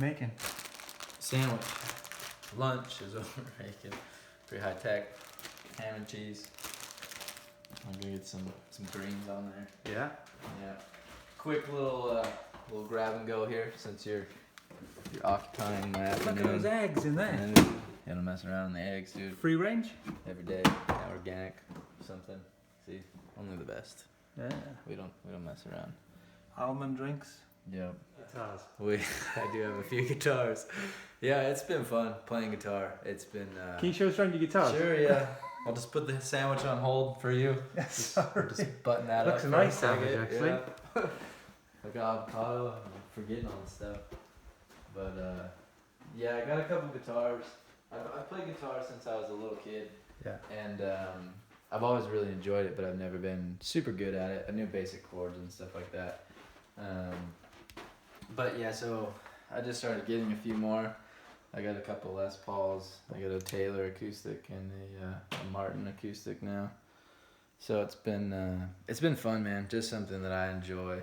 making? Sandwich. Lunch is what we're making. Pretty high tech. Ham and cheese. I'm gonna get some greens on there. Yeah. Yeah. Quick little grab and go here since you're occupying my afternoon. Look at those eggs in there. And then, yeah, I'm messing around with the eggs, dude. Free range? Every day, yeah, organic, something. See, only the best. Yeah. We don't mess around. Almond drinks. Yep. Guitars. I do have a few guitars. Yeah, it's been fun playing guitar. It's been. Can you show us around your guitars? Sure, yeah. I'll just put the sandwich on hold for you. Yes, Sorry. Just button that Looks up. a nice sandwich, actually. Yeah. Like avocado. I'm forgetting all the stuff. But yeah, I got a couple guitars. I've played guitar since I was a little kid. Yeah. And I've always really enjoyed it, but I've never been super good at it. I knew basic chords and stuff like that. But yeah, so I just started getting a few more. I got a couple Les Pauls. I got a Taylor acoustic and a Martin acoustic now. So it's been fun, man. Just something that I enjoy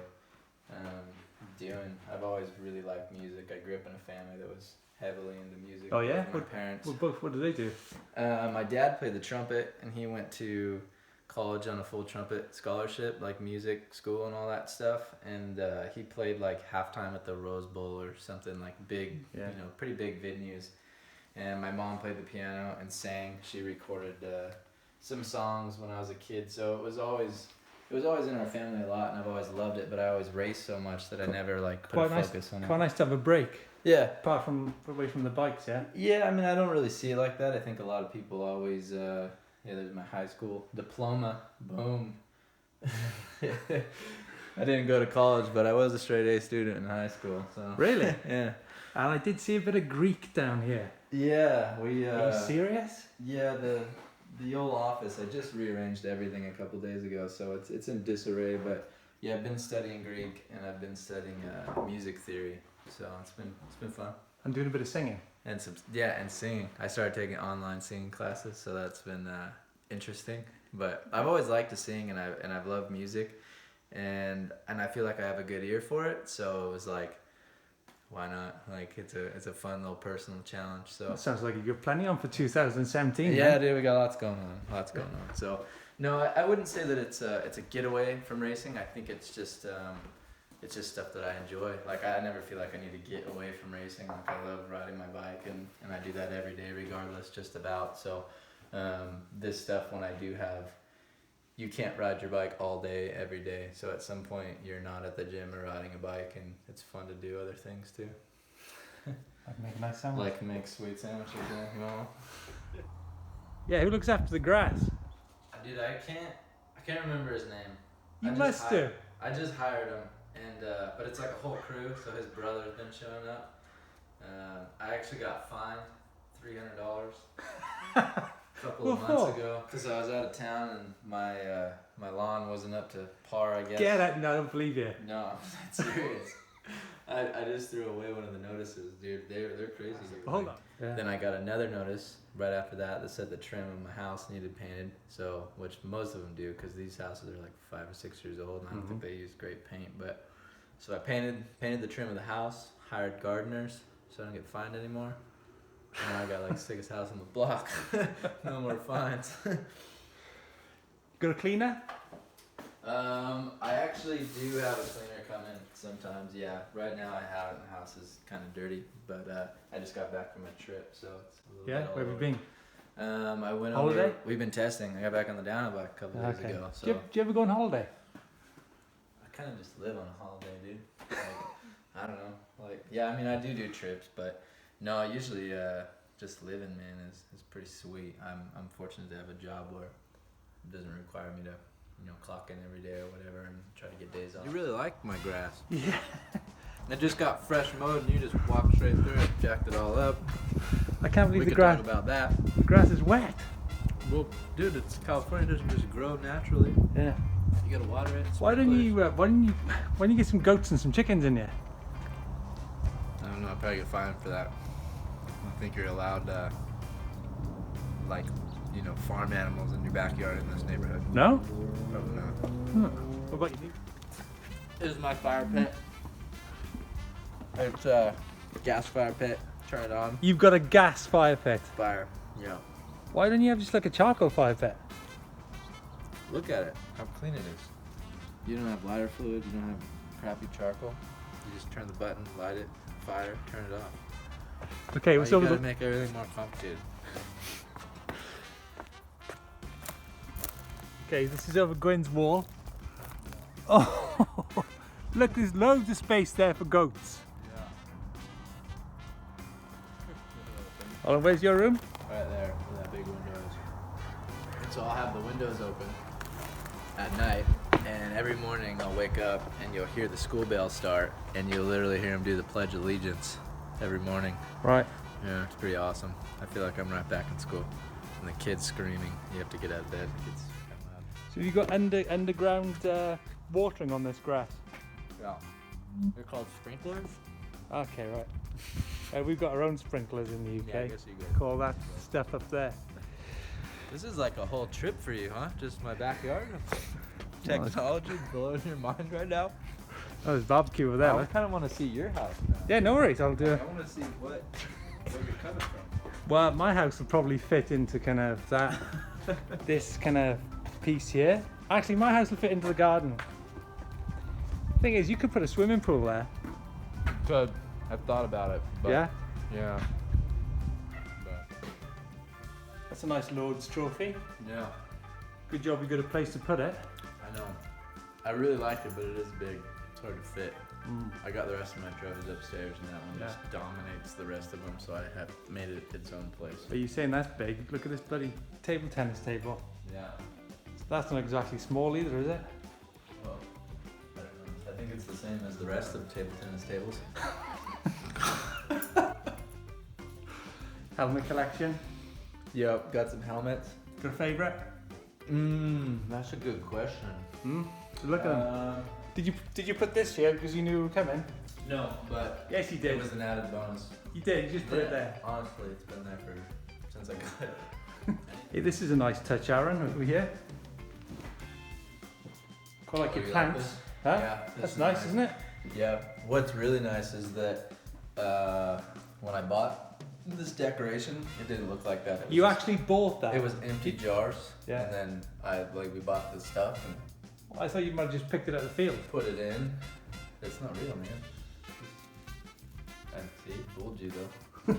doing. I've always really liked music. I grew up in a family that was heavily into music. Oh yeah? My parents. What did they do? My dad played the trumpet, and he went to college on a full trumpet scholarship, like music school and all that stuff. And he played like halftime at the Rose Bowl or something, like big, pretty big venues. And my mom played the piano and sang. She recorded some songs when I was a kid, so it was always in our family a lot, and I've always loved it. But I always raced so much that I never like put focus on it. Quite nice to have a break. Yeah. Apart from away from the bikes, yeah. Yeah, I mean, I don't really see it like that. I think a lot of people always. There's my high school diploma. Boom. I didn't go to college, but I was a straight A student in high school. So. Really? Yeah. And I did see a bit of Greek down here. Yeah, we. Are you serious? Yeah, the old office. I just rearranged everything a couple days ago, so it's in disarray. But yeah, I've been studying Greek and I've been studying music theory. So it's been fun. I'm doing a bit of singing. And singing. I started taking online singing classes, so that's been interesting. But I've always liked to sing, and I've loved music, and I feel like I have a good ear for it. So it was like, why not? Like it's a fun little personal challenge. So that sounds like you're planning on for 2017. Yeah, dude, we got lots going on. So no, I wouldn't say that it's a getaway from racing. I think it's just stuff that I enjoy. Like I never feel like I need to get away from racing. Like I love riding my bike, and I do that every day regardless, just about. So this stuff, when I do have, you can't ride your bike all day every day. So at some point you're not at the gym or riding a bike, and it's fun to do other things too. Like make a nice sandwich. Like make sweet sandwiches, you know. Yeah, who looks after the grass? Dude, I can't remember his name. You must do. I just hired him. And but it's like a whole crew, so his brother's been showing up. I actually got fined $300 a couple of months ago because I was out of town and my lawn wasn't up to par, I guess. Get it? No, I don't believe you. No, I'm serious. I just threw away one of the notices, dude. They're crazy. Hold on. Yeah. Then I got another notice right after that said the trim of my house needed painted. So, which most of them do, because these houses are like 5 or 6 years old, and I don't think they use great paint. But so I painted the trim of the house, hired gardeners, so I don't get fined anymore. And now I got like sickest house on the block. No more fines. Got a cleaner? I actually do have a cleaner come in sometimes. Yeah, right now I have it, and the house is kind of dirty, but I just got back from a trip, so it's a little bit all where have you over. been? I went holiday? over. We've been testing. I got back on the down bike a couple days ago. So do you ever go on holiday? I kind of just live on a holiday, dude. Like, I don't know. Like, yeah, I mean, I do trips, but no, usually just living, man, is pretty sweet. I'm fortunate to have a job where it doesn't require me to, clock in every day or whatever and try to get days off. You really like my grass. Yeah. It just got fresh mowed, and you just walked straight through it, jacked it all up. I can't believe we the grass. Talk about that. The grass is wet. Well, dude, it's California. It doesn't just grow naturally. Yeah. You gotta water it. Why don't you get some goats and some chickens in here? I don't know. I'll probably get fined for that. I don't think you're allowed farm animals in your backyard in this neighborhood. No? Probably not. What about you? This is my fire pit. It's gas fire pit. Turn it on. You've got a gas fire pit. Fire. Yeah. Why don't you have just like a charcoal fire pit? Look at it. How clean it is. You don't have lighter fluid. You don't have crappy charcoal. You just turn the button, light it, fire, turn it off. Okay, Why so you gotta make everything more complicated. okay, this is over Gwyn's wall. Oh, look, there's loads of space there for goats. Yeah. Oh, where's your room? Right there, where that big window is. And so I'll have the windows open at night, and every morning I'll wake up and you'll hear the school bell start, and you'll literally hear them do the Pledge of Allegiance every morning. Right. Yeah, it's pretty awesome. I feel like I'm right back in school. And the kids screaming, you have to get out of bed. It's kind of loud. So you got underground watering on this grass? Yeah. They're called sprinklers? Okay, right. We've got our own sprinklers in the UK. Yeah, I guess you could. Call that stuff up there. This is like a whole trip for you, huh? Just my backyard? Technology blowing your mind right now? Oh, there's barbecue over there. I kind of want to see your house now. Yeah, no worries, I'll do it. I want to see where you're coming from. Well, my house would probably fit into kind of that, this kind of piece here. Actually, my house will fit into the garden. Thing is, you could put a swimming pool there. Good. I've thought about it. But Yeah? Yeah. But That's a nice Lord's trophy. yeah, Good job you got a place to put it. I know. I really like it, but it is big. It's hard to fit. I got the rest of my trophies upstairs, and that one Yeah. just dominates the rest of them, so I have made it its own place. Are you saying that's big? Look at this bloody table tennis table. Yeah. That's not exactly small either, is it? Well, I don't know. I think it's the same as the rest of table tennis tables. Helmet collection. Yep, got some helmets. Got a favourite? That's a good question. Look at them. Did you put this here because you knew we were coming? No, but Yes, you it did. was an added bonus. You did. You just put it there. Honestly, it's been there since I got it. Hey, this is a nice touch, Aaron. Over here. Quite like Oh, your you like pants. this? Huh? Yeah, this That's is nice, isn't it? Yeah. What's really nice is that when I bought this decoration, it didn't look like that. It was You just- actually bought that. It was empty jars. Yeah. And then we bought the stuff and I thought you might have just picked it at the field. put it in. It's not real, man. And see, fooled you though.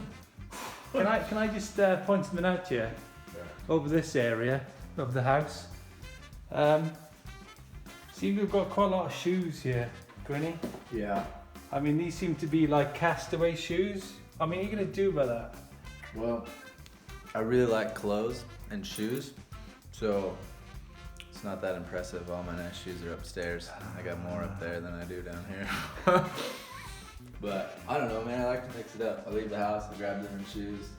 Can I just point something out to you? Over this area of the house. See, we've got quite a lot of shoes here, Gwynny. Yeah. I mean, these seem to be like castaway shoes. I mean, what are you gonna do about that? Well, I really like clothes and shoes, so it's not that impressive. All my nice shoes are upstairs. I got more up there than I do down here. But I don't know, man. I like to mix it up. I leave the house, I grab different shoes.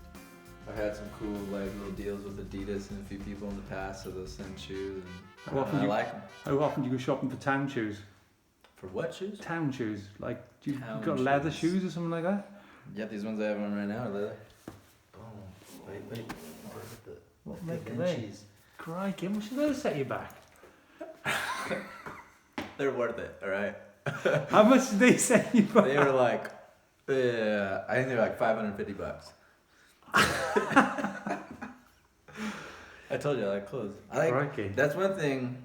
I've had some cool like little deals with Adidas and a few people in the past, so they'll send shoes. And I like them. How often do you go shopping for town shoes? For what shoes? Town shoes, like do you Town got leather shoes. shoes or something like that? Yeah, these ones I have on right now are leather. Boom. Wait. What make are they? Crikey, how much do those set you back? They're worth it, alright? How much did they set you back? They were like, I think they were like $550. I told you I like clothes. Crikey. That's one thing.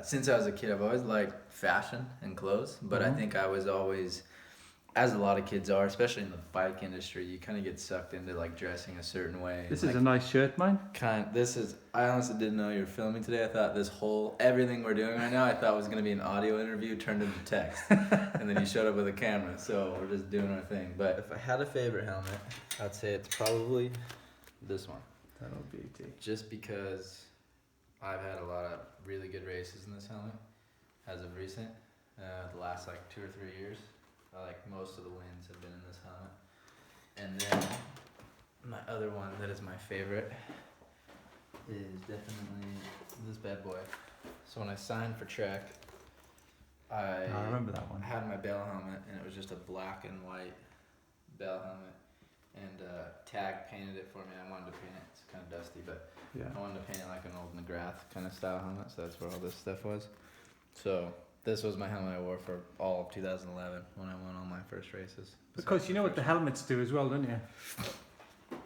Since I was a kid, I've always liked fashion and clothes, but I think I was always, as a lot of kids are, especially in the bike industry, you kind of get sucked into like dressing a certain way. This like, is a nice shirt, mine. I honestly didn't know you were filming today. I thought everything we're doing right now, I thought was going to be an audio interview turned into text. And then you showed up with a camera, so we're just doing our thing. But if I had a favorite helmet, I'd say it's probably this one. That'll be it. Just because I've had a lot of really good races in this helmet as of recent, the last like 2 or 3 years. Like most of the wins have been in this helmet. And then my other one that is my favorite is definitely this bad boy. So when I signed for Trek, I remember that one. had my bell helmet, and it was just a black and white bell helmet. And Tag painted it for me. I wanted to paint it. It's kind of dusty, but Yeah. I wanted to paint it like an old McGrath kind of style helmet. So that's where all this stuff was. So This was my helmet I wore for all of 2011 when I won all my first races. Because you know what the helmets do as well, don't you? They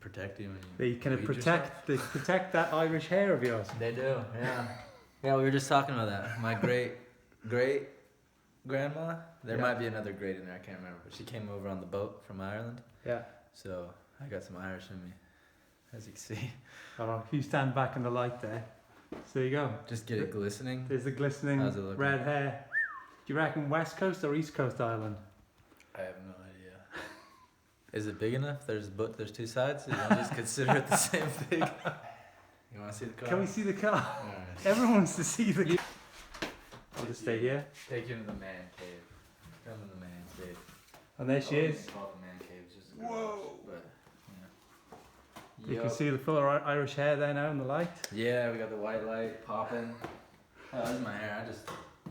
protect you. They kind of protect that Irish hair of yours. They do, yeah. Yeah, we were just talking about that. My great grandma. There might be another great in there. I can't remember, but she came over on the boat from Ireland. Yeah. So I got some Irish in me, as you can see. Oh, if you stand back in the light there. So there you go. Just get it glistening. There's the glistening red hair. Do you reckon West Coast or East Coast Ireland? I have no idea. Is it big enough? There's two sides. You want to just consider it the same thing? You want to see the car? Can we see the car? Right. Everyone wants to see the car. I'll just stay here. Take you into the man cave. Come in the man cave. And there she is. Call it the man cave. It's just a garage, but you can see the full Irish hair there now in the light. Yeah, we got the white light popping. Oh, this is my hair. I just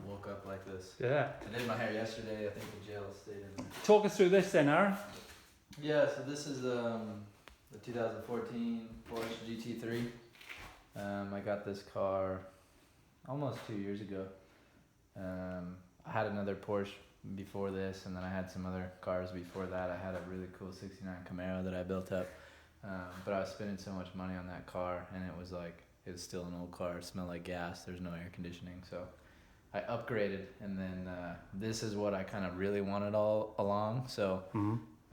woke up like this. Yeah. I did my hair yesterday. I think the gel stayed in there. Talk us through this then, Aaron. Yeah, so this is the 2014 Porsche GT3. I got this car almost 2 years ago. I had another Porsche before this, and then I had some other cars before that. I had a really cool 69 Camaro that I built up. But I was spending so much money on that car, and it was still an old car. It smelled like gas. There's no air conditioning, so I upgraded, and then this is what I kind of really wanted all along. So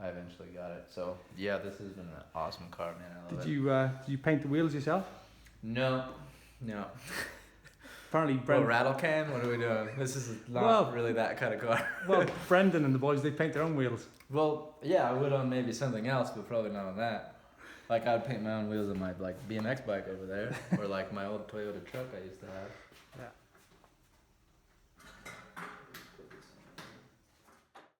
I eventually got it. So yeah, this has been an awesome car, man. I love it. Did you paint the wheels yourself? No. Apparently, Brendan. Rattle can? What are we doing? This is not really that kind of car. Well, Brendan and the boys, they paint their own wheels. Well, yeah, I would on maybe something else, but probably not on that. Like I'd paint my own wheels on my BMX bike over there, or like my old Toyota truck I used to have.